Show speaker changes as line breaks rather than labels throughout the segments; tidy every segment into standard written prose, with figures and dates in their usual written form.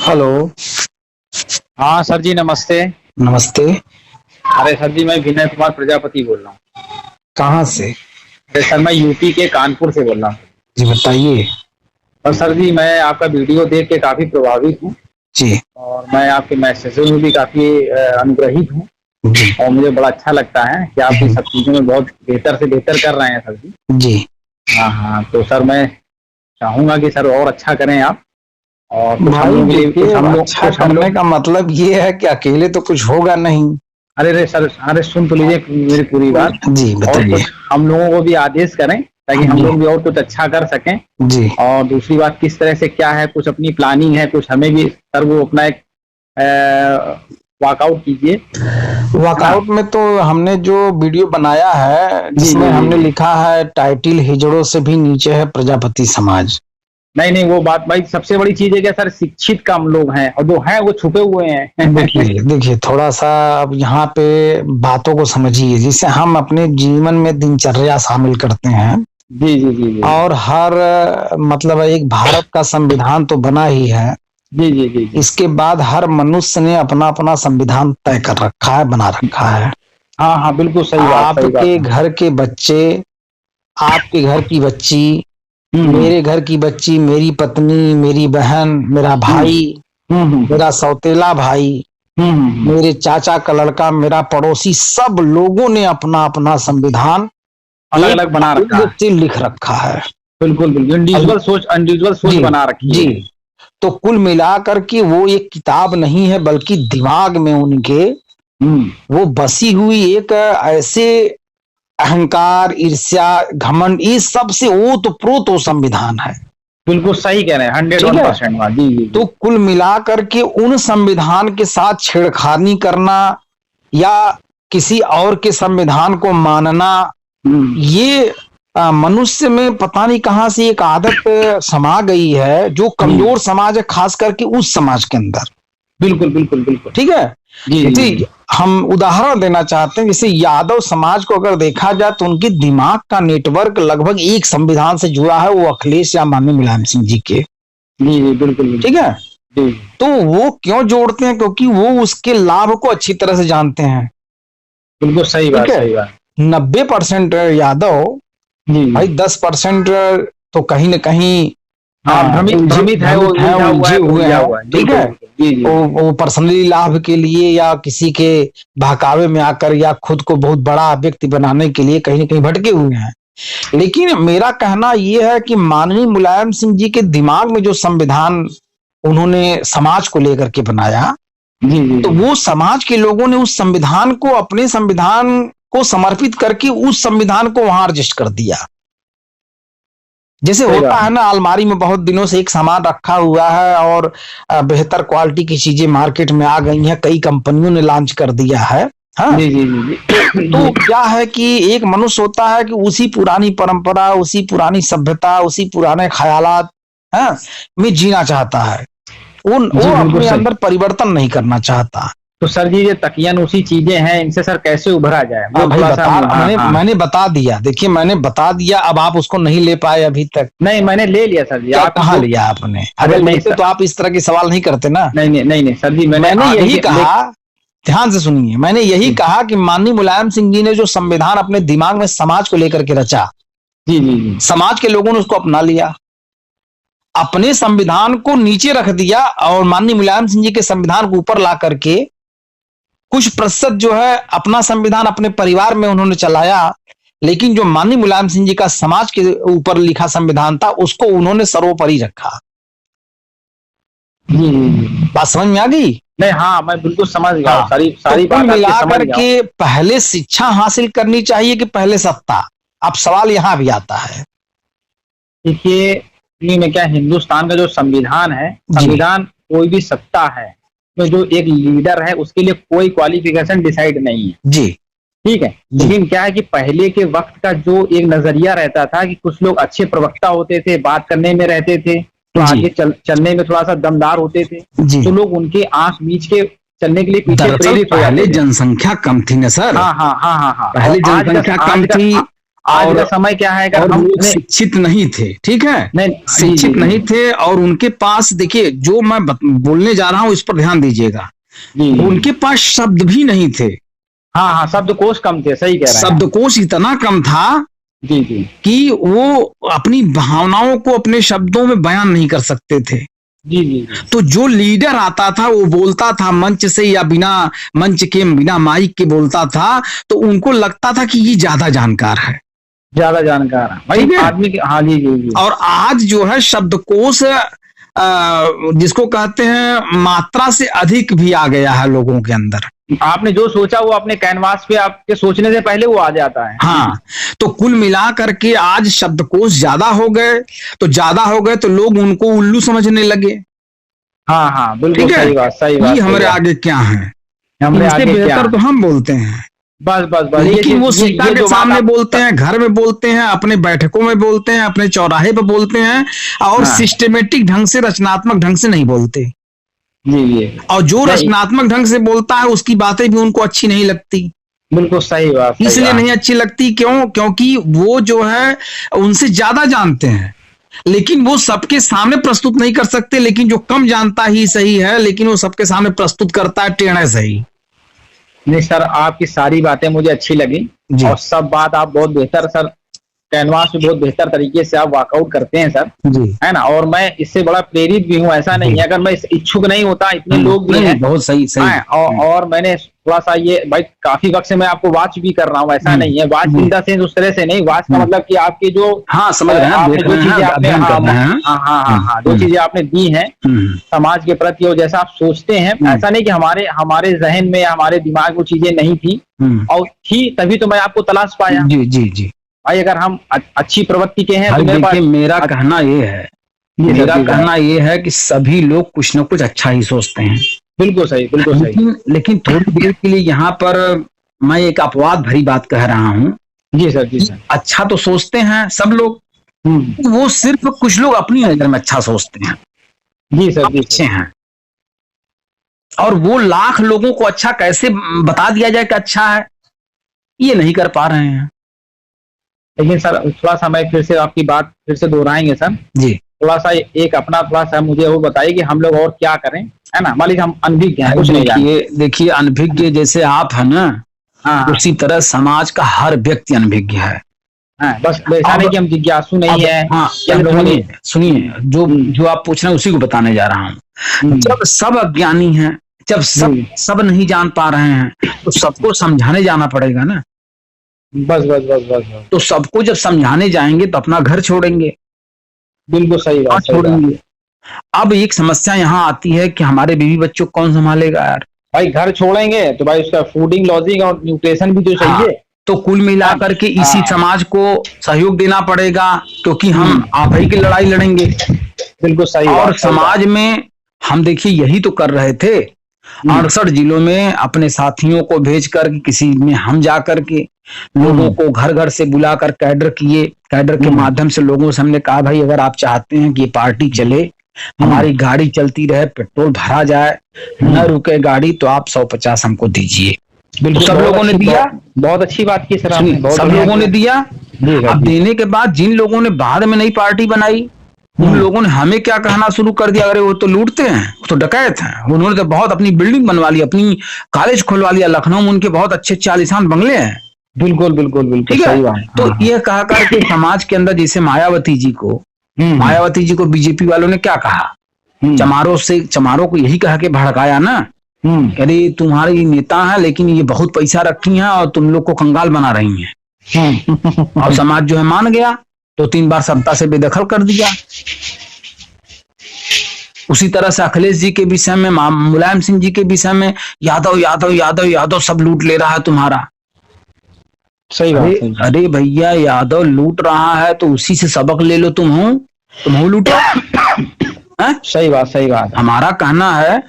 Hello.
हाँ sir जी, नमस्ते।
नमस्ते।
अरे सर जी, मैं विनय कुमार प्रजापति बोल रहा हूँ।
कहाँ से?
अरे सर, मैं यूपी के कानपुर से बोल रहा हूँ।
जी बताइए।
और सर जी, मैं आपका वीडियो देख के काफी प्रभावित हूँ।
जी।
और मैं आपके मैसेजों में भी काफी अनुग्रहित हूँ।
जी।
और मुझे बड़ा अच्छा लगता है कि आप इस सब चीजों में बहुत बेहतर से बेहतर कर रहे हैं सर जी।
जी।
हाँ हाँ, तो सर मैं चाहूंगा कि सर और अच्छा करें आप। और कुछ हम
भाई
लोगों के लिए,
देखिए, अच्छा
कुछ हम
करने
लोग।
का मतलब ये है कि अकेले तो कुछ होगा नहीं।
अरे रे सर, अरे सुन तो लीजिए मेरी पूरी बात।
जी
और
बताइए।
कुछ हम लोगों को भी आदेश करें ताकि हम
जी।
लोग भी और कुछ अच्छा कर सकें।
जी।
और दूसरी बात, किस तरह से क्या है, कुछ अपनी प्लानिंग है, कुछ हमें भी सर वो अपना एक वर्कआउट कीजिए, है ना।
वर्कआउट में तो हमने जो वीडियो बनाया है
जी
जिसमें
जी जी
हमने
जी।
लिखा है टाइटिल हिजड़ों से भी नीचे है प्रजापति समाज।
नहीं नहीं, वो बात भाई सबसे बड़ी चीज है कि सर शिक्षित कम लोग हैं और जो हैं वो छुपे हुए हैं।
देखिए देखिए थोड़ा सा अब यहाँ पे बातों को समझिए, जिसे हम अपने जीवन में दिनचर्या शामिल करते हैं।
जी जी जी जी
और हर मतलब एक भारत का संविधान तो बना ही है।
जी जी जी जी।
इसके बाद हर मनुष्य ने अपना अपना संविधान तय कर रखा है, बना रखा है।
हाँ हाँ, बिल्कुल सही बात, सही बात
आपके
है।
घर के बच्चे, आपके घर की बच्ची,
हम्म
मेरे घर की बच्ची, मेरी पत्नी, मेरी बहन, मेरा
हम्म
भाई,
हम्म
मेरा सौतेला भाई,
हम्म।
मेरे चाचा का लड़का, मेरा पड़ोसी, सब लोगों ने अपना अपना संविधान
अलग
एक
अलग बना रखा
अलग
है।
से लिख रखा है।
बिल्कुल बिल्कुल,
अब
इंडिविजुअल सोच
जी
बना रखी
जी,
है।
तो कुल मिलाकर के वो एक किताब नहीं है, बल्कि दिमाग में उनके
हम्म।
वो बसी हुई एक ऐसे अहंकार, ईर्ष्या, घमंड, इस सब से ओत प्रोत वो संविधान है।
बिल्कुल सही कह रहे हैं, हंड्रेड
ठीक
वन
है।
परसेंट बात। जी जी
तो
जी।
कुल मिलाकर के उन संविधान के साथ छेड़खानी करना या किसी और के संविधान को मानना,
हम्म
ये मनुष्य में पता नहीं कहां से एक आदत समा गई है, जो
हम्म।
कमजोर समाज है, खास करके उस समाज के अंदर।
बिल्कुल बिल्कुल बिल्कुल।
ठीक है।
जी जी
जैसे
जी।
हम उदाहरण देना चाहते हैं, जैसे यादव समाज को अगर देखा जाए तो उनके दिमाग का नेटवर्क लगभग एक संविधान से जुड़ा है, वो अखिलेश या माननीय मुलायम सिंह जी के।
जी जी, बिल्कुल
ठीक
बिल्कुल।
है।
जी
तो वो क्यों जोड़ते हैं? क्योंकि वो उसके लाभ को अच्छी तरह से जानते हैं।
बिल्कुल सही
ठीक
बात,
है।
सही बात।
90% यादव,
जी जी।
भाई 10% तो कहीं ना कहीं
हाँ, भ्रमित
उलझे
भ्रमित है, वो
भ्रमित हैं,
उलझा हुआ
उलझे
है,
हुए
उलझा
हैं।
हुआ है।
ठीक
बिल्कुल
है।
बिल्कुल। जी जी जी।
वो पर्सनली लाभ के लिए या किसी के बहकावे में आकर या खुद को बहुत बड़ा व्यक्ति बनाने के लिए कहीं ना कहीं भटके हुए हैं। लेकिन मेरा कहना यह है कि माननीय मुलायम सिंह जी के दिमाग में जो संविधान उन्होंने समाज को लेकर के बनाया,
जी जी
तो
जी।
वो समाज के लोगों ने उस संविधान को, अपने संविधान को समर्पित करके उस संविधान को वहां रजिस्टर कर दिया। जैसे
सही
होता
बात
है
है।
ना, अलमारी में बहुत दिनों से एक सामान रखा हुआ है और बेहतर क्वालिटी की चीजें मार्केट में आ गई हैं, कई कंपनियों ने लॉन्च कर दिया है। हाँ।
जी जी जी जी
तो
जी।
क्या है कि एक मनुष्य होता है कि उसी पुरानी परंपरा, उसी पुरानी सभ्यता, उसी पुराने ख्यालात, हाँ, में जीना चाहता है। वो
जी, बिल्कुल
अपने
सही।
अंदर परिवर्तन नहीं करना चाहता।
तो सर जी, ये तकियन उसी चीजें हैं, इनसे सर कैसे उभरा जाए, वो
भाई
थोड़ा सा
बता,
हाँ
मैंने
हाँ।
मैंने बता दिया, देखिए मैंने बता दिया, अब आप उसको नहीं ले पाए अभी तक।
नहीं, मैंने ले लिया सर जी,
क्या
आप
कहाँ
जो।
लिया आपने?
अरे
अगर
नहीं
लेते तो
सर।
आप इस तरह के सवाल नहीं करते ना।
नहीं नहीं नहीं नहीं सर जी, मैंने
मैंने
आगे
यही
के
कहा,
ले।
ध्यान से सुनिए, मैंने यही
जी
कहा कि माननीय मुलायम सिंह जी ने जो संविधान अपने दिमाग में समाज को लेकर के रचा,
जी जी जी।
समाज के लोगों ने उसको अपना लिया, अपने संविधान को नीचे रख दिया और माननीय मुलायम सिंह जी के संविधान को ऊपर ला करके कुछ प्रतिशत जो है अपना संविधान अपने परिवार में उन्होंने चलाया। लेकिन जो माननीय मुलायम सिंह जी का समाज के ऊपर लिखा संविधान था, उसको उन्होंने सर्वोपरि रखा।
जी जी जी।
बात समझ में आ गई?
नहीं, हाँ मैं बिल्कुल समझ गया हूँ,
हाँ।
सारी
तो
सारी
कुल
बात आपकी समझ
मिलाकर
गया हूँ।
के पहले शिक्षा हासिल करनी चाहिए कि पहले सत्ता? अब सवाल यहां भी आता है।
देखिए, में क्या, हिंदुस्तान का जो संविधान है,
जी।
संविधान कोई भी सत्ता है, तो जो एक लीडर है उसके लिए कोई क्वालिफिकेशन डिसाइड नहीं है।
जी।
ठीक है।
जी।
लेकिन क्या है कि पहले के वक्त का जो एक नजरिया रहता था कि कुछ लोग अच्छे प्रवक्ता होते थे, बात करने में रहते थे, तो
जी।
आगे चलने में थोड़ा सा दमदार होते थे,
जी।
तो लोग उनके आंख मीच के चलने के लिए पीछे
दरअसल
प्रेरित हो
पहले
जाते थे।
जनसंख्या कम थी ना सर।
हाँ हाँ हाँ हाँ हाँ। और
पहले
आज का
जनसंख्या
आज
कम
का
थी।
आज का समय क्या है, अगर
और
हम
लोग शिक्षित नहीं थे, ठीक है,
नहीं
शिक्षित नहीं थे, और उनके पास देखिए जो मैं बोलने जा रहा हूं इस पर ध्यान दीजिएगा,
जी
उनके पास शब्द भी नहीं थे।
हाँ हाँ, शब्दकोश कम थे, सही कह रहे हैं आप।
शब्दकोश इतना कम था
जी जी
कि वो अपनी भावनाओं को अपने शब्दों में बयान नहीं कर सकते थे।
जी जी जी
तो जो लीडर आता था वो बोलता था मंच से या बिना मंच के, बिना माइक के बोलता था, तो उनको लगता था कि ये ज्यादा जानकार है,
ज्यादा जानकार है भाई
ठीक है?
आदमी के। हाँ जी जी जी
और आज जो है शब्दकोश जिसको कहते हैं मात्रा से अधिक भी आ गया है लोगों के अंदर।
आपने जो सोचा वो अपने कैनवास पे आपके सोचने से पहले वो आ जाता है।
हाँ, तो कुल मिला करके आज शब्दकोश ज्यादा हो गए, तो ज्यादा हो गए तो लोग उनको उल्लू समझने लगे।
हाँ हाँ बिल्कुल
ठीक है,
सही बात, सही बात,
ये
सही
हमारे
बात।
आगे क्या है,
हमरे
इनसे
आगे क्या
बेहतर
है?
तो हम बोलते हैं।
बस बस बस,
लेकिन वो सीता
ये
के
जो बात
सामने
आप
बोलते हैं, घर में बोलते हैं, अपने बैठकों में बोलते हैं, अपने चौराहे पे बोलते हैं, और
हाँ
सिस्टमेटिक ढंग से, रचनात्मक ढंग से नहीं बोलते।
जी जी
और जो
नहीं,
रचनात्मक ढंग से बोलता है उसकी बातें भी उनको अच्छी नहीं लगती।
बिल्कुल सही बात, सही
इसलिए
बात।
नहीं अच्छी लगती, क्यों? क्योंकि वो जो है उनसे ज्यादा जानते हैं, लेकिन वो सबके सामने प्रस्तुत नहीं कर सकते। लेकिन जो कम जानता ही सही है, लेकिन वो सबके सामने प्रस्तुत करता है टेढ़े सही।
नहीं सर, आपकी सारी बातें मुझे अच्छी लगी,
जी
और सब बात आप बहुत बेहतर सर, कैनवास पे बहुत बेहतर तरीके से आप वर्कआउट करते हैं सर,
जी
है ना। और मैं इससे बड़ा प्रेरित भी हूँ, ऐसा नहीं है, अगर मैं इस इच्छुक नहीं होता, इतने लोग भी
नहीं,
हैं।
बहुत सही सही।
हाँ, और मैंने थोड़ा सा ये भाई काफी वक्त से मैं आपको वॉच भी कर रहा हूँ, ऐसा नहीं है, वॉच इन द सेंस उस तरह से नहीं, वॉच का मतलब कि आपके जो
हाँ, समझ रहे हैं,
आपने
देख
जो
रहे हैं,
चीजें आपने
अध्ययन कर रहे हैं।
हाँ हाँ हाँ हाँ जो चीजें आपने दी हैं समाज के प्रति, और जैसा आप सोचते हैं, ऐसा नहीं कि हमारे हमारे जहन में या हमारे दिमाग में वो चीजें नहीं थी, और थी तभी तो मैं आपको तलाश पाया।
जी जी जी
भाई अगर हम अच्छी प्रवृत्ति के हैं
भाई
तो मेरे पास
देखिए, मेरा कहना ये है, मेरा कहना ये है कि सभी लोग कुछ न कुछ अच्छा ही सोचते हैं।
बिल्कुल सही, बिल्कुल सही।
लेकिन थोड़ी देर के लिए यहाँ पर मैं एक अपवाद भरी बात कह रहा हूँ।
जी सर, जी सर।
अच्छा तो सोचते हैं सब लोग, वो सिर्फ कुछ लोग अपनी नजर में अच्छा सोचते हैं,
जी सर, जी
अच्छे हैं, और वो लाख लोगों को अच्छा कैसे बता दिया जाए कि अच्छा है, ये नहीं कर पा रहे हैं।
लेकिन सर थोड़ा सा मैं फिर से आपकी बात फिर से दोहराएंगे सर
जी,
थोड़ा सा एक अपना थोड़ा सा मुझे वो बताइए कि हम लोग और क्या करें, है ना। मान लीजिए हम अनभिज्ञ हैं, कुछ नहीं जानते।
देखिए अनभिज्ञ जैसे आप है ना,
हाँ
उसी तरह समाज का हर व्यक्ति अनभिज्ञ है।
हाँ, बस ऐसा नहीं कि हम जिज्ञासु नहीं है।
हाँ,
कि हम लोगों ने
सुनिए, जो जो आप पूछ रहे हैं उसी को बताने जा रहा हूँ। जब सब अज्ञानी हैं, जब सब नहीं जान पा रहे हैं, तो सबको समझाने जाना पड़ेगा ना।
बस बस बस बस बस।
तो सबको जब समझाने जाएंगे तो अपना घर छोड़ेंगे,
बिल्कुल सही बात, सही बात।
छोड़ेंगे। अब एक समस्या यहाँ आती है कि हमारे बीवी बच्चों को कौन संभालेगा यार?
भाई घर छोड़ेंगे तो भाई उसका फूडिंग, लॉजिंग और न्यूट्रिशन भी तो चाहिए।
तो कुल मिलाकर के इसी समाज को सहयोग देना पड़ेगा, क्योंकि हम आप ही की लड़ाई लड़ेंगे।
बिल्कुल सही
और
बात, सही
समाज में हम देखिए यही तो कर रहे थे, 68 जिलों में अपने साथियों को भेज कर, किसी में हम जा कर के लोगों को घर घर से बुलाकर कैडर किए, कैडर के माध्यम से लोगों से हमने कहा भाई अगर आप चाहते हैं कि ये पार्टी चले, हमारी गाड़ी चलती रहे, पेट्रोल भरा जाए, न रुके गाड़ी, तो आप 150 हमको दीजिए। तो सब लोगों ने दिया।
बहुत अच्छी बात की सर आपने, बहुत
सब लोगों ने दिया। अब देने के बाद जिन लोगों ने बाद में नई पार्टी बनाई, उन लोगों ने हमें क्या कहना शुरू कर दिया, अरे वो तो लूटते हैं, वो तो डकैत हैं, उन्होंने तो बहुत अपनी बिल्डिंग बनवा ली, अपनी कॉलेज खुलवा लिया लखनऊ में, उनके बहुत अच्छे अच्छे आलीशान बंगले हैं।
बिल्कुल बिल्कुल बिल्कुल सही बात।
तो यह कहा करके समाज के अंदर, जैसे मायावती जी को बीजेपी वालों ने क्या कहा, चमारों को यही कहा के भड़काया ना, अरे तुम्हारी नेता है लेकिन ये बहुत पैसा रखी हैं और तुम लोग को कंगाल बना रही हैं। और समाज जो है मान गया, तो 3 बार सत्ता से बेदखल कर दिया। उसी तरह से अखिलेश जी के विषय में, मुलायम सिंह जी के विषय में, यादव यादव यादव यादव सब लूट ले रहा है तुम्हारा।
सही बात।
अरे भैया, यादव लूट रहा है तो उसी से सबक ले लो, तुम हो लूटो।
सही बात, सही बात।
हमारा कहना है,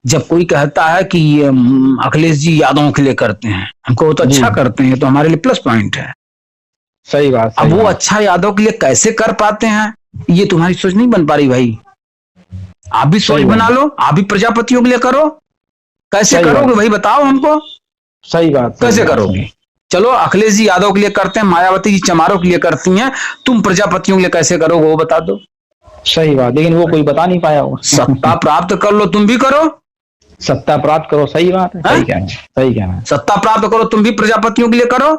जब कोई कहता है कि अखिलेश जी यादवों के लिए करते हैं, हमको तो अच्छा करते हैं, तो हमारे लिए प्लस पॉइंट है।
सही बात।
अब वो अच्छा यादव के लिए कैसे कर पाते हैं, ये तुम्हारी सोच नहीं बन पा रही भाई। आप भी सोच बना लो, आप भी प्रजापतियों के लिए करो। कैसे करोगे भाई, बताओ हमको।
सही बात,
कैसे करोगे? चलो अखिलेश जी यादव के लिए करते हैं, मायावती जी चमारों के लिए करती हैं, तुम प्रजापतियों के लिए कैसे करोगे वो बता दो।
सही बात, लेकिन वो कोई बता नहीं पाया होगा।
सत्ता प्राप्त कर लो, तुम भी करो,
सत्ता प्राप्त करो, सही बात है, सही कहना, सही कहना।
सत्ता प्राप्त करो, तुम भी प्रजापतियों के लिए करो।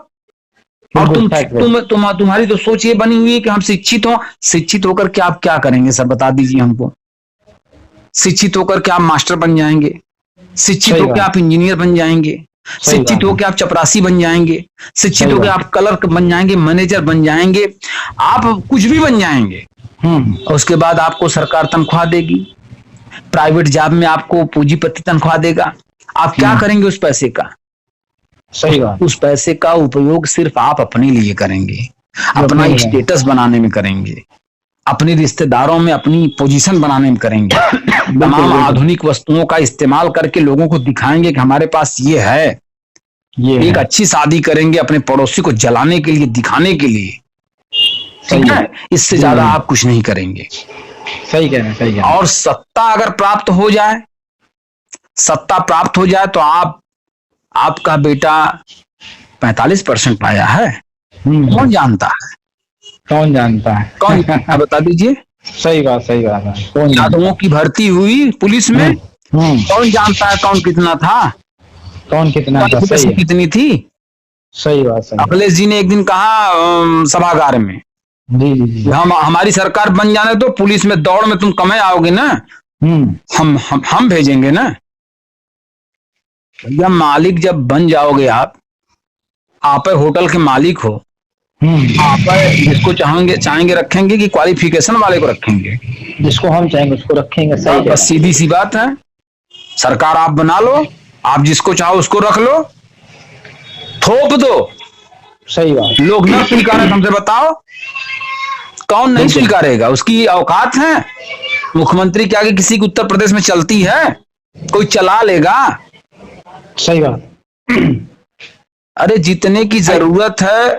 और तुम्हारी तो सोच ये बनी हुई है कि हम शिक्षित हो, शिक्षित होकर के आप क्या करेंगे सब बता दीजिए हमको। शिक्षित होकर के आप मास्टर बन जाएंगे, शिक्षित होकर आप इंजीनियर बन जाएंगे, शिक्षित होकर आप चपरासी बन जाएंगे, शिक्षित होकर आप क्लर्क बन जाएंगे, मैनेजर बन जाएंगे, आप कुछ भी बन जाएंगे। और उसके बाद आपको सरकार तनख्वाह देगी, प्राइवेट जॉब में आपको पूंजीपति तनख्वाह देगा। आप क्या करेंगे उस पैसे का?
सही बात।
उस पैसे का उपयोग सिर्फ आप अपने लिए करेंगे, अपना स्टेटस बनाने में करेंगे, अपने रिश्तेदारों में अपनी पोजीशन बनाने में करेंगे। तमाम आधुनिक वस्तुओं का इस्तेमाल करके लोगों को दिखाएंगे कि हमारे पास ये है, एक अच्छी शादी करेंगे अपने पड़ोसी को जलाने के लिए, दिखाने के लिए, ठीक है। इससे ज्यादा आप कुछ नहीं करेंगे।
सही कहना, सही कहना।
और सत्ता अगर प्राप्त हो जाए, सत्ता प्राप्त हो जाए तो आपका बेटा 45% पाया है, कौन जानता है?
कौन जानता है?
कौन बता दीजिए।
सही बात, सही बात है।
यादवों की भर्ती हुई पुलिस में, कौन जानता है कौन कितना था,
कौन कितना था, सही
कितनी थी।
सही बात, सही।
अखिलेश जी ने एक दिन कहा सभागार में,
जी,
हमारी सरकार बन जाने तो पुलिस में दौड़ में तुम कमे आओगे ना, हम भेजेंगे ना। भैया मालिक जब बन जाओगे आप होटल के मालिक हो, आप जिसको चाहेंगे रखेंगे कि क्वालिफिकेशन वाले को रखेंगे?
जिसको हम चाहेंगे उसको रखेंगे। सही,
बस सीधी सी बात है। सरकार आप बना लो, आप जिसको चाहो उसको रख लो, थोप दो।
सही बात।
लोग न स्वीकारे, हमसे बताओ कौन नहीं स्वीकारेगा? उसकी औकात है? मुख्यमंत्री के आगे किसी की उत्तर प्रदेश में चलती है? कोई चला लेगा?
सही बात।
अरे जितने की जरूरत है,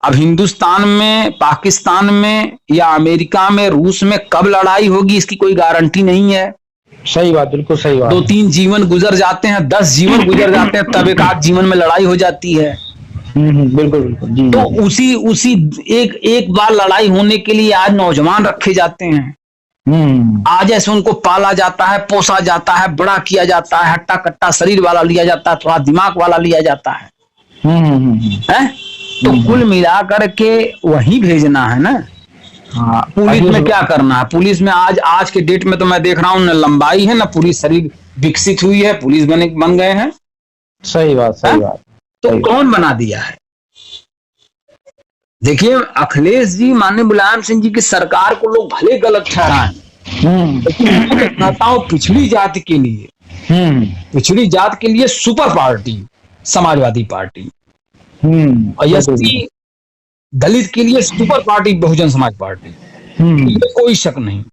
अब हिंदुस्तान में, पाकिस्तान में या अमेरिका में, रूस में कब लड़ाई होगी इसकी कोई गारंटी नहीं है।
सही बात, बिल्कुल सही बात।
2-3 जीवन गुजर जाते हैं, 10 जीवन गुजर जाते हैं, तब एक आध जीवन में लड़ाई हो जाती है।
बिल्कुल बिल्कुल जी।
तो उसी एक बार लड़ाई होने के लिए आज नौजवान रखे जाते हैं, आज ऐसे उनको पाला जाता है, पोसा जाता है, बड़ा किया जाता है, हट्टा कट्टा शरीर वाला लिया जाता है, थोड़ा दिमाग वाला लिया जाता है। है? तो कुल मिलाकर के वही भेजना है ना। हाँ, पुलिस में क्या करना है? पुलिस में आज के डेट में तो मैं देख रहा हूँ न लंबाई है, न पूरी शरीर विकसित हुई है, पुलिस बन गए हैं।
सही बात, सही बात।
तो कौन बना दिया है? देखिए अखिलेश जी, माननीय मुलायम सिंह जी की सरकार को लोग भले गलत ठहराएं, लेकिन मैं कहता हूं पिछड़ी जाति के लिए, पिछड़ी जात के लिए सुपर पार्टी समाजवादी पार्टी, और एससी दलित के लिए super party Bahujan Samaj party, ये कोई शक नहीं।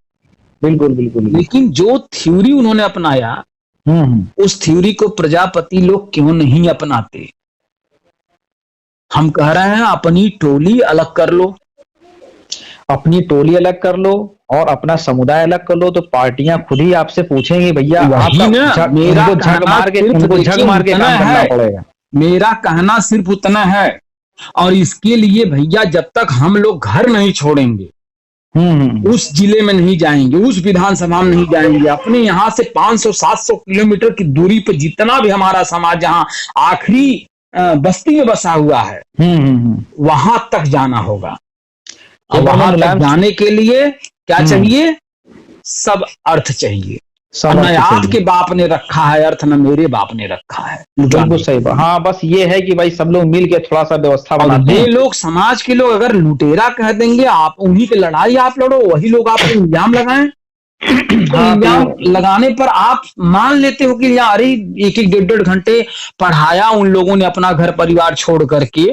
बिल्कुल बिल्कुल।
लेकिन जो थ्योरी उन्होंने अपनाया, उस थ्योरी को प्रजापति लोग क्यों नहीं अपनाते? हम कह रहे हैं अपनी टोली अलग कर लो,
अपनी टोली अलग कर लो और अपना समुदाय अलग कर लो, तो पार्टियां खुद ही आपसे पूछेंगी भैया
मेरा झग मार के काम करना पड़ेगा। मेरा कहना सिर्फ उतना है, और इसके लिए भैया जब तक हम लोग घर नहीं छोड़ेंगे, उस जिले में नहीं जाएंगे, उस विधानसभा में नहीं जाएंगे, अपने यहाँ से 500-700 किलोमीटर की दूरी पर जितना भी हमारा समाज जहाँ आखिरी बस्ती में बसा हुआ है, वहां तक जाना होगा। और वहां तक जाने के लिए क्या चाहिए? सब अर्थ चाहिए। न आपके बाप ने रखा है अर्थ, न मेरे बाप ने रखा है।
बिल्कुल सही बात। हाँ, बस ये है कि भाई सब लोग मिल के थोड़ा सा व्यवस्था बनाते हैं।
ये लोग समाज के लोग अगर लुटेरा कह देंगे, आप उन्हीं पे लड़ाई आप लड़ो, वही लोग आप इल्जाम लगाएं। इल्जाम लगाने पर आप मान लेते हो कि यार 1-1 घंटे पढ़ाया उन लोगों ने अपना घर परिवार छोड़ करके,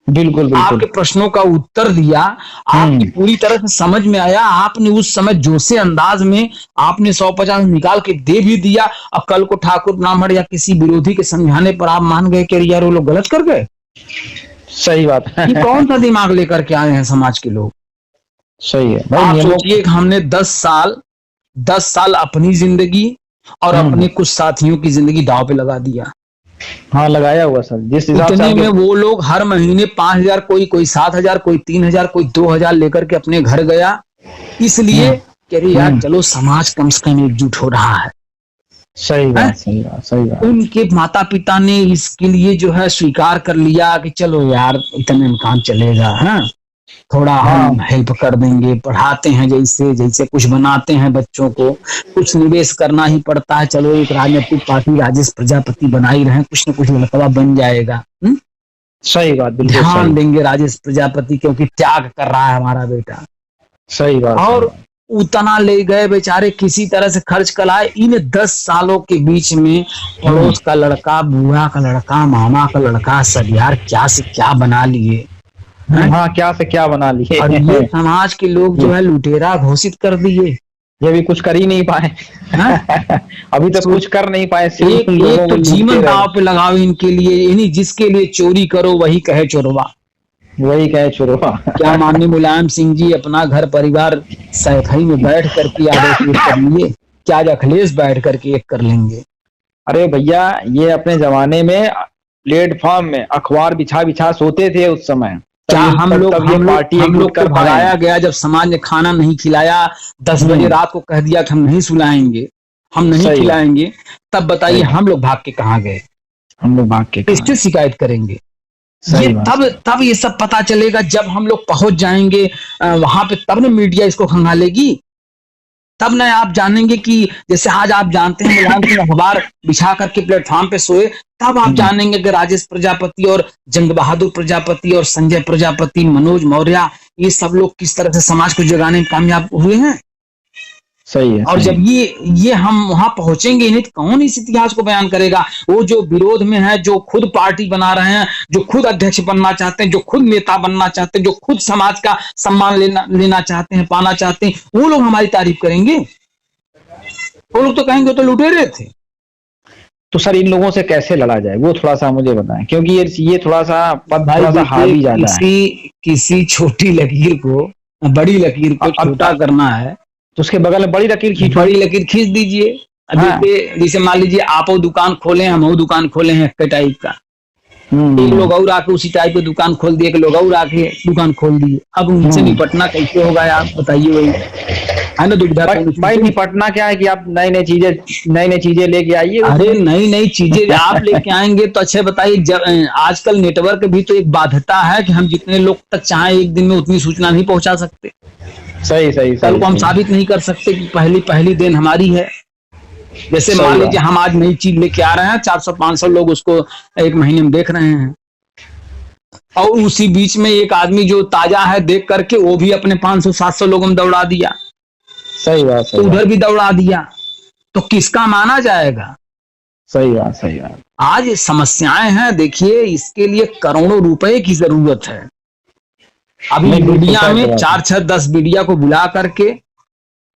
बिल्कुल
आपके प्रश्नों का उत्तर दिया, आपकी पूरी तरह से समझ में आया, आपने उस समय जोशे अंदाज में आपने 150 निकाल के दे भी दिया, और कल को ठाकुर ब्राह्मण या किसी विरोधी के समझाने पर आप मान गए कि यार वो लोग गलत कर गए।
सही बात है।
ये कौन सा दिमाग लेकर के आए हैं समाज के लोग?
सही है।
आप सोचिए कि हमने 10 साल अपनी जिंदगी और अपने कुछ साथियों की जिंदगी दांव पे लगा दिया।
हाँ लगाया हुआ सर, जिस हिसाब से
इतने में
आपके
वो लोग हर महीने 5,000, कोई 7,000, कोई 3,000, कोई 2,000 लेकर के अपने घर गया, इसलिए कह रहे यार चलो समाज कम से कम एकजुट हो रहा है।
सही बात, सही बात, सही बात।
उनके माता पिता ने इसके लिए जो है स्वीकार कर लिया कि चलो यार इतने में काम चलेगा, हाँ थोड़ा हम हेल्प कर देंगे, पढ़ाते हैं जैसे जैसे कुछ बनाते हैं बच्चों को, कुछ निवेश करना ही पड़ता है, चलो एक राजनीतिक पार्टी राजेश प्रजापति बना ही रहे, कुछ न कुछ लड़का बन जाएगा।
सही बात, बिल्कुल
ध्यान देंगे राजेश प्रजापति, क्योंकि त्याग कर रहा है हमारा बेटा।
सही बात।
और उतना ले गए बेचारे, किसी तरह से खर्च कराए। इन 10 सालों के बीच में पड़ोस का लड़का, बुआ का लड़का, मामा का लड़का, सब यार क्या से क्या बना लिए।
हाँ क्या से क्या बना लिए।
और ये समाज के लोग जो है लुटेरा घोषित कर दिए।
ये भी कुछ कर ही नहीं पाए। अभी तक कुछ कर नहीं पाए।
एक तो जीवन दांव पे लगाओ इनके लिए, यानी जिसके लिए चोरी करो वही कहे चोरवा,
वही कहे चोरवा।
क्या माननीय मुलायम सिंह जी अपना घर परिवार सैफई में बैठ करके आदेश कर लिए, क्या आज अखिलेश बैठ करके एक कर लेंगे?
अरे भैया ये अपने जमाने में प्लेटफॉर्म में अखबार बिछा बिछा सोते थे उस समय।
क्या हम लोग को भगाया गया जब समाज ने खाना नहीं खिलाया, 10 बजे रात को कह दिया कि हम नहीं सुलाएंगे, हम नहीं खिलाएंगे, तब बताइए हम लोग भाग के कहाँ गए?
हम लोग भाग के
किससे शिकायत करेंगे? ये तब ये सब पता चलेगा जब हम लोग पहुंच जाएंगे वहां पे, तब ना मीडिया इसको खंगालेगी, तब ना आप जानेंगे कि जैसे आज आप जानते हैं मुलायम सिंह अखबार बिछा करके प्लेटफॉर्म पे सोए, तब आप जानेंगे कि राजेश प्रजापति और जंग बहादुर प्रजापति और संजय प्रजापति, मनोज मौर्य, ये सब लोग किस तरह से समाज को जगाने में कामयाब हुए हैं।
सही है।
और जब ये हम वहां पहुंचेंगे नहीं तो कौन इस इतिहास को बयान करेगा? वो जो विरोध में है, जो खुद पार्टी बना रहे हैं, जो खुद अध्यक्ष बनना चाहते हैं, जो खुद नेता बनना चाहते हैं, जो खुद समाज का सम्मान लेना चाहते हैं, पाना चाहते हैं, वो लोग हमारी तारीफ करेंगे? वो लोग तो कहेंगे तो लुटेरे थे।
तो सर इन लोगों से कैसे लड़ा जाए वो थोड़ा सा मुझे बताएं, क्योंकि ये थोड़ा सा हावी ज्यादा है।
किसी छोटी लकीर को बड़ी लकीर को छोटा करना है
तो उसके बगल में बड़ी लकीर
खींच दीजिए। अभी जैसे मान लीजिए आप वो दुकान खोले, हम दुकान खोले हैं एक टाइप का, एक लोग और आके उसी टाइप की दुकान खोल दिए, लोग और आके दुकान खोल दिए। अब उनसे निपटना कैसे होगा आप बताइए? वही है ना दुविधा।
भाई निपटना क्या है कि आप नई नई चीजें लेके आइए।
अरे नई चीजें आप लेके आएंगे तो अच्छे बताइए। आजकल नेटवर्क भी तो एक बाध्यता है कि हम जितने लोग तक चाहे एक दिन में उतनी सूचना नहीं पहुंचा सकते।
सही
कल को हम साबित नहीं कर सकते कि पहली देन हमारी है। जैसे मान लीजिए हम आज नई चीज लेके आ रहे हैं, 400-500 लोग उसको एक महीने में देख रहे हैं, और उसी बीच में एक आदमी जो ताजा है देख करके वो भी अपने 500-700 लोगों में दौड़ा दिया।
सही बात।
तो उधर भी दौड़ा दिया, तो किसका माना जाएगा?
सही बात।
आज समस्याएं हैं, देखिए इसके लिए करोड़ों रुपए की जरूरत है। अभी मीडिया में 4-6-10 मीडिया को बुला करके,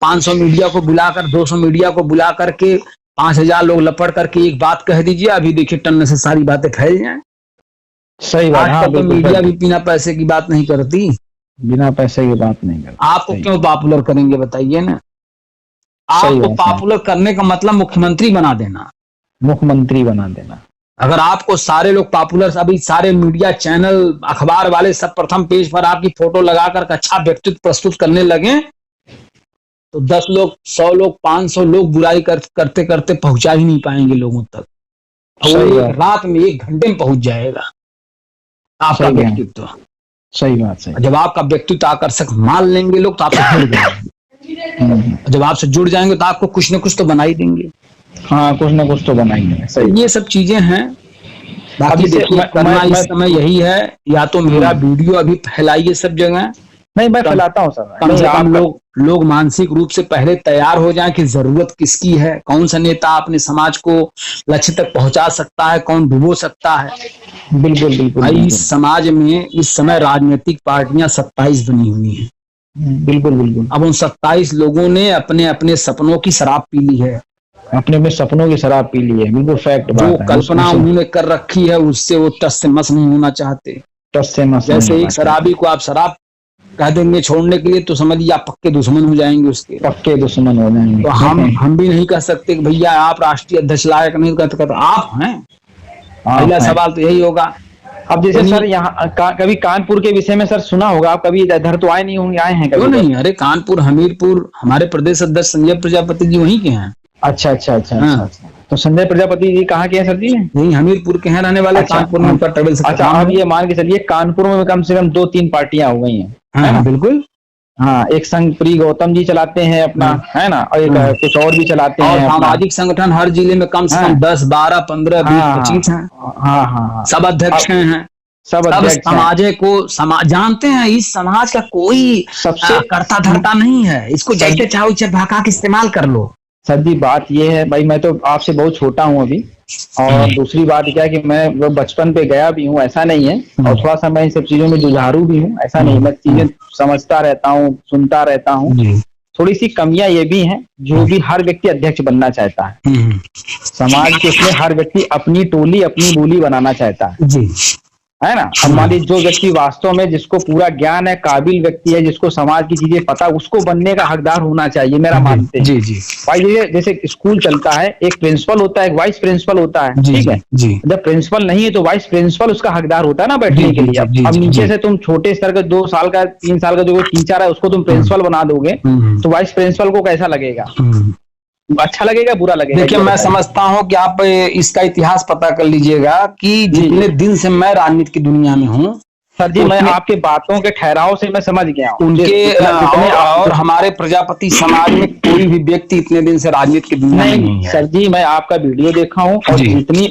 500 मीडिया को बुलाकर, 200 मीडिया को बुला करके 5,000 लोग लपट करके एक बात कह दीजिए, अभी देखिए टन से सारी बातें फैल जाएं।
सही बात।
आज तो मीडिया भी बिना पैसे की बात नहीं करती,
बिना पैसे की बात नहीं करती।
आपको क्यों पॉपुलर करेंगे बताइए ना? आपको पॉपुलर करने का मतलब मुख्यमंत्री बना देना। अगर आपको सारे लोग पॉपुलर, अभी सारे मीडिया चैनल अखबार वाले सब प्रथम पेज पर आपकी फोटो लगाकर अच्छा व्यक्तित्व प्रस्तुत करने लगे तो 10 लोग, 100 लोग, 500 लोग बुराई करते करते पहुंचा ही नहीं पाएंगे लोगों तक। और रात में 1 घंटे में पहुंच जाएगा आपका व्यक्तित्व।
सही बात।
जब आपका व्यक्तित्व आकर्षक मान लेंगे लोग तो आपसे जुड़ जाएंगे। जब आपसे जुड़ जाएंगे तो आपको कुछ न कुछ तो बना ही देंगे।
हाँ, कुछ न कुछ तो बनाएंगे।
ये सब चीजें हैं। बाकी देखिए करना इस समय यही है, या तो मेरा वीडियो अभी फैलाइए सब जगह।
नहीं, मैं फैलाता हूँ सर।
कम से कम लोग मानसिक रूप से पहले तैयार हो जाएं कि जरूरत किसकी है, कौन सा नेता अपने समाज को लक्ष्य तक पहुंचा सकता है, कौन डुबो सकता है।
बिल्कुल।
भाई इस समाज में इस समय राजनीतिक पार्टियां 27 बनी हुई हैं।
बिल्कुल।
अब उन 27 लोगों ने अपने अपने सपनों की शराब पी ली है।
अपने सपनों की शराब पी ली है, बिल्कुल फैक्ट बात है।
जो कल्पना उन्होंने कर रखी है उससे वो टस से मस नहीं होना चाहते। जैसे एक शराबी को आप शराब कह देंगे छोड़ने के लिए तो समझिए आप पक्के दुश्मन हो जाएंगे उसके। तो हम भी नहीं कह सकते कि भैया आप राष्ट्रीय अध्यक्ष लायक नहीं कहते, आप हैं। पहला सवाल तो यही होगा।
अब जैसे सर यहाँ कभी कानपुर के विषय में सर सुना होगा, आप कभी इधर तो आए नहीं होंगे, आए हैं कभी?
नहीं, अरे कानपुर, हमीरपुर, हमारे प्रदेश अध्यक्ष संजय प्रजापति जी वहीं के हैं।
अच्छा अच्छा अच्छा अच्छा। तो संजय प्रजापति जी कहाँ के हैं सर जी?
यही हमीरपुर के हैं रहने वाले। कानपुर में उनका ट्रेवल से।
अच्छा, अब ये मान के चलिए कानपुर में कम से कम 2-3 पार्टियां हो गई हैं।
हाँ बिल्कुल।
हाँ, एक संघ प्री गौतम जी चलाते हैं अपना, है ना, और एक कुछ और भी चलाते हैं।
सामाजिक संगठन हर जिले में कम से कम 10, 12, 15, 20, 25 हैं।
हाँ हाँ,
सब अध्यक्ष हैं।
सब
समाज को जानते हैं। इस समाज का कोई सबसे करता धरता नहीं है। इसको जैसे चाहो वैसे भागा के इस्तेमाल कर लो।
सर जी बात ये है भाई, मैं तो आपसे बहुत छोटा हूँ अभी, और दूसरी बात क्या है कि मैं बचपन पे गया भी हूँ, ऐसा नहीं है, और थोड़ा सा मैं इन सब चीजों में जुझारू भी हूँ, ऐसा नहीं, मैं चीजें समझता रहता हूँ, सुनता रहता हूँ। थोड़ी सी कमियां ये भी हैं, जो भी हर व्यक्ति अध्यक्ष बनना चाहता है समाज के, उसमें हर व्यक्ति अपनी टोली अपनी बोली बनाना चाहता है जी, है ना। हमारी जो व्यक्ति वास्तव में जिसको पूरा ज्ञान है, काबिल व्यक्ति है, जिसको समाज की चीजें पता, उसको बनने का हकदार होना चाहिए, मेरा मानते हैं जी जी भाई। जैसे स्कूल चलता है, एक प्रिंसिपल होता है, एक वाइस प्रिंसिपल होता है, ठीक है जी। जब प्रिंसिपल नहीं है तो वाइस प्रिंसिपल उसका हकदार होता है ना बैठने के लिए। अब नीचे से तुम छोटे स्तर का 2 साल का 3 साल का जो टीचर है उसको तुम प्रिंसिपल बना दोगे तो वाइस प्रिंसिपल को कैसा लगेगा? अच्छा लगेगा, बुरा लगेगा? देखिए,
मैं समझता हूं कि आप इसका इतिहास पता कर लीजिएगा कि जितने दिन से मैं राजनीति की दुनिया में हूं
सर जी, मैं आपके बातों के ठहराव से मैं समझ गया हूं
उनके और हमारे प्रजापति समाज में कोई भी व्यक्ति इतने दिन से राजनीति की दुनिया में नहीं है।
सर जी, मैं आपका वीडियो देखा हूं, और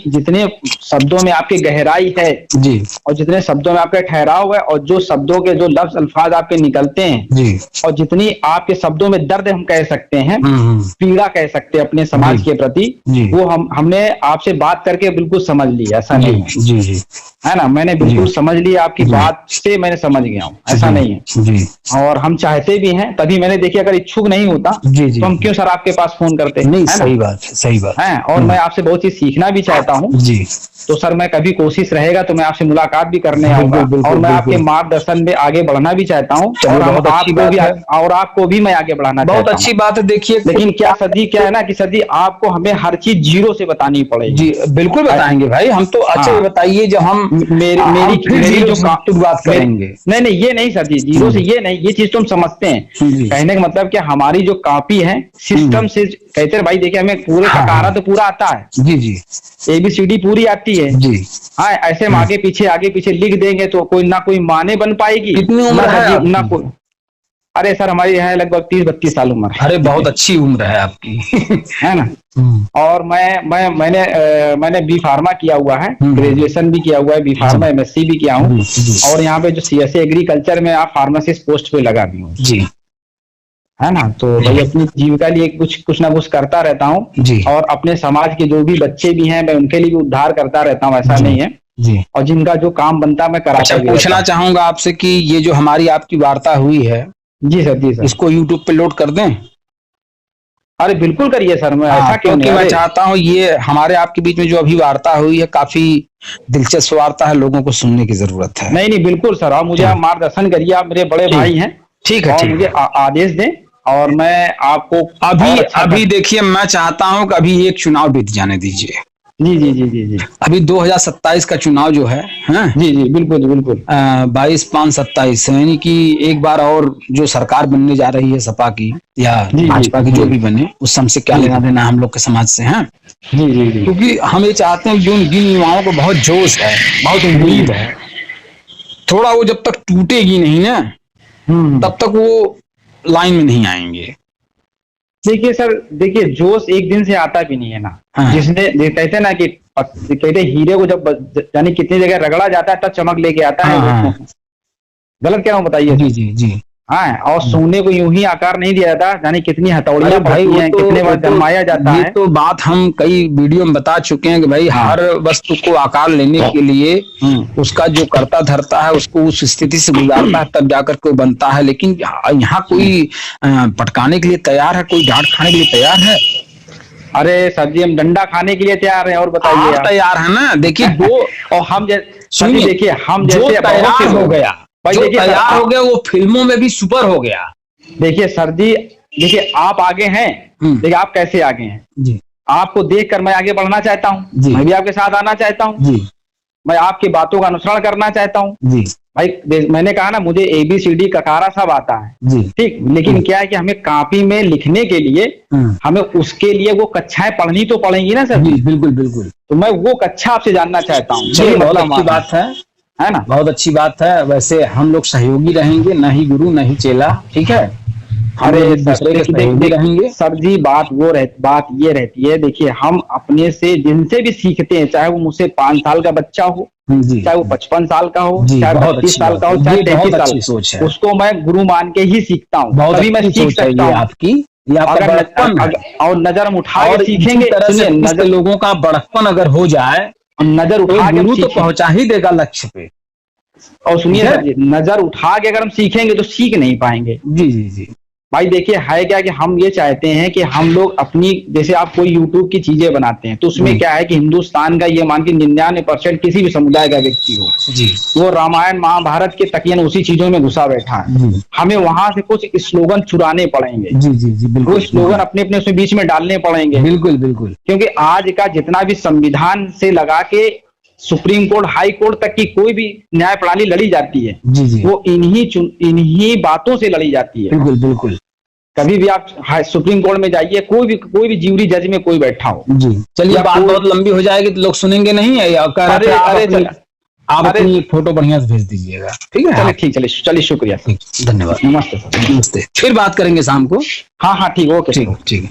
जितने शब्दों में आपकी गहराई है जी, और जितने शब्दों में आपका ठहराव है, और जो शब्दों के जो लफ्ज अल्फाज आपके निकलते हैं जी, और जितनी आपके शब्दों में दर्द हम कह सकते हैं, पीड़ा कह सकते हैं अपने समाज के प्रति, वो हमने आपसे बात करके बिल्कुल समझ लिया। ऐसा नहीं है जी जी, है ना, मैंने बिल्कुल समझ लिया आपकी बात से, मैंने समझ गया हूँ, ऐसा नहीं है जी। और हम चाहते भी हैं, तभी मैंने देखिए, अगर इच्छुक नहीं होता जी जी, तो हम क्यों सर आपके पास फोन करते?
नहीं, सही बात है, सही बात है।
और मैं आपसे बहुत चीज सीखना भी चाहता हूँ जी। तो सर मैं कभी कोशिश रहेगा तो मैं आपसे मुलाकात भी करने आऊंगा, और मैं आपके मार्गदर्शन में आगे बढ़ना भी चाहता हूँ, और आपको भी मैं आगे बढ़ाना चाहता हूँ।
बहुत अच्छी बात है। देखिए,
लेकिन क्या सर जी, क्या है ना कि सर जी आपको हमें हर चीज जीरो से बतानी पड़ेगी
जी। बिल्कुल बताएंगे भाई, हम तो अच्छा बताइए जब हम मेरी जो शुरुआत करेंगे।
नहीं, ये नहीं सर जी, जीरो से ये नहीं, ये चीज तुम समझते हैं। कहने का मतलब कि हमारी जो कॉपी है सिस्टम से कहते हैं भाई, देखिए हमें पूरे सकारा तो पूरा आता है जी जी, ABCD पूरी आती है जी। हाँ, ऐसे हम आगे पीछे लिख देंगे तो कोई ना कोई माने बन पाएगी।
कितनी उम्र है
ना कोई? अरे सर, हमारी है लगभग 30-32 साल उम्र।
अरे बहुत अच्छी उम्र है आपकी
है ना। और मैंने बी फार्मा किया हुआ है, ग्रेजुएशन भी किया हुआ है, बी फार्मा MSc भी किया हूँ, और यहाँ पे जो CSA एग्रीकल्चर में आप फार्मासिस्ट पोस्ट पे लगा भी हूँ जी, है ना। तो भाई अपनी जीविका लिए कुछ ना कुछ करता रहता हूँ जी, और अपने समाज के जो भी बच्चे भी हैं मैं उनके लिए भी उद्धार करता रहता हूँ, ऐसा नहीं है जी। और जिनका जो काम बनता मैं कराता भी।
पूछना चाहूंगा आपसे कि ये जो हमारी आपकी वार्ता हुई है
जी सर, जी सर,
इसको YouTube पे लोड कर दें?
अरे बिल्कुल करिए सर, मैं ऐसा क्यों नहीं,
मैं चाहता हूँ ये हमारे आपके बीच में जो अभी वार्ता हुई है काफी दिलचस्प वार्ता है, लोगों को सुनने की जरूरत है।
नहीं बिल्कुल सर, आप मुझे आप मार्गदर्शन करिए, आप मेरे बड़े भाई हैं,
ठीक है,
मुझे आदेश दें, और मैं आपको
अभी देखिए, मैं चाहता हूँ कि अभी एक चुनाव बीत जाने दीजिए
जी जी जी जी जी।
अभी 2027 का चुनाव जो है
जी जी, बिल्कुल बिल्कुल,
22-5-27, यानी कि एक बार और जो सरकार बनने जा रही है सपा की या भाजपा की, जो भी बने, उस सबसे क्या लेना देना हम लोग के समाज से है
जी जी जी।
क्योंकि हम ये चाहते हैं जिन युवाओं को बहुत जोश है, बहुत उम्मीद है, थोड़ा वो जब तक टूटेगी नहीं ना तब तक वो लाइन में नहीं आएंगे।
देखिए सर, देखिए जोश एक दिन से आता भी नहीं है ना। जिसने कहते ना कि कहते हीरे को जब यानी कितनी जगह रगड़ा जाता है तब चमक लेके आता है। गलत क्या हूँ बताइए?
जी जी जी।
हाँ, और सोने को यूं ही आकार नहीं दिया जाता, यानी कितनी हथौड़ियां भाई हैं, कितने बार जन्माया जाता है।
ये तो बात हम कई वीडियो में बता चुके हैं कि भाई हर वस्तु को आकार लेने के लिए उसका जो करता धरता है उसको उस स्थिति से गुजारता है तब जाकर के बनता है। लेकिन यहाँ कोई पटकाने के लिए तैयार है, कोई डांट खाने के लिए तैयार है?
अरे सर जी, हम डंडा खाने के लिए तैयार हैं। और बताइए,
आप तैयार है ना? देखिए
और हम देखिए हम जैसे
तैयार हो गया, जो तैयार हो गया वो फिल्मों में भी सुपर हो गया।
देखिए सर जी, देखिए आप आगे हैं, देखिए आप कैसे आगे हैं जी। आपको देखकर मैं आगे बढ़ना चाहता हूँ,
जी।
मैं भी आपके साथ आना चाहता हूँ,
जी
मैं आपकी बातों का अनुसरण करना चाहता हूँ।
जी
भाई मैंने कहा ना, मुझे ABCD ककारा सब आता है,
जी
ठीक, लेकिन क्या है कि हमें कॉपी में लिखने के लिए हमें उसके लिए वो कक्षाएं पढ़नी तो पड़ेंगी ना सर।
जी बिल्कुल बिल्कुल।
तो मैं वो कक्षा आपसे जानना चाहता हूँ।
चलिए
ये
बहुत
मतलब
अच्छी बात
है ना।
बहुत अच्छी बात है। वैसे हम लोग सहयोगी रहेंगे, ना ही गुरु ना ही चेला, ठीक है। हम लोग एक दूसरे के सहयोगी रहेंगे।
सर जी बात ये रहती है, देखिए हम अपने से जिनसे भी सीखते हैं, चाहे वो मुझसे 5 साल का बच्चा हो,
जी
चाहे वो 55 साल का हो,
जी,
चाहे
बहुत
32
अच्छी
साल का हो,
बात है।
चाहे
ये
33
बहुत
साल,
अच्छी सोच है।
उसको मैं गुरु मान के ही सीखता हूँ,
बहुत
तभी मैं
अच्छी
सीख
सोच है
सकता
ये
हूँ।
आपकी, ये आपका बड़प्पन है।
और नजर हम उठा
और
के सीखेंगे,
इसी तरह से
सुनिए,
कुछ लोगों का बड़प्पन अगर हो जाए
नजर
तो
उठा के हम
गुरु तो
सीखें।
पहुंचा ही देगा लक्ष्य पे।
और सुनिए
ठीक है?
सर जी, नजर उठा के अगर हम सीखेंगे तो सीख नहीं पाएंगे।
जी जी जी
भाई देखिए है क्या कि हम ये चाहते हैं कि हम लोग अपनी, जैसे आप कोई यूट्यूब की चीजें बनाते हैं तो उसमें क्या है कि हिंदुस्तान का ये मान के 99% किसी भी समुदाय का व्यक्ति हो,
जी
वो रामायण महाभारत के तकियन उसी चीजों में घुसा बैठा है।
जी
हमें वहां से कुछ स्लोगन चुराने पड़ेंगे,
जी जी जी
वो
बिल्कुल
स्लोगन अपने अपने उसमें बीच में डालने पड़ेंगे,
बिल्कुल बिल्कुल।
क्योंकि आज का जितना भी संविधान से लगा के सुप्रीम कोर्ट, हाई कोर्ट तक की कोई भी न्याय प्रणाली लड़ी जाती है,
जी जी
वो इन्हीं बातों से लड़ी जाती है।
बिल्कुल बिल्कुल।
कभी भी आप सुप्रीम कोर्ट में जाइए, कोई भी ज्यूरी जज में कोई बैठा हो।
जी चलिए,
या
बात
कोई-
बहुत लंबी हो जाएगी तो लोग सुनेंगे नहीं है, या कह रहे थे आप अपनी फोटो बढ़िया से भेज दीजिएगा, ठीक है।
चलिए शुक्रिया सर,
धन्यवाद,
नमस्ते सर।
नमस्ते। फिर बात करेंगे शाम को।
हाँ ठीक, ओके
ठीक ठीक।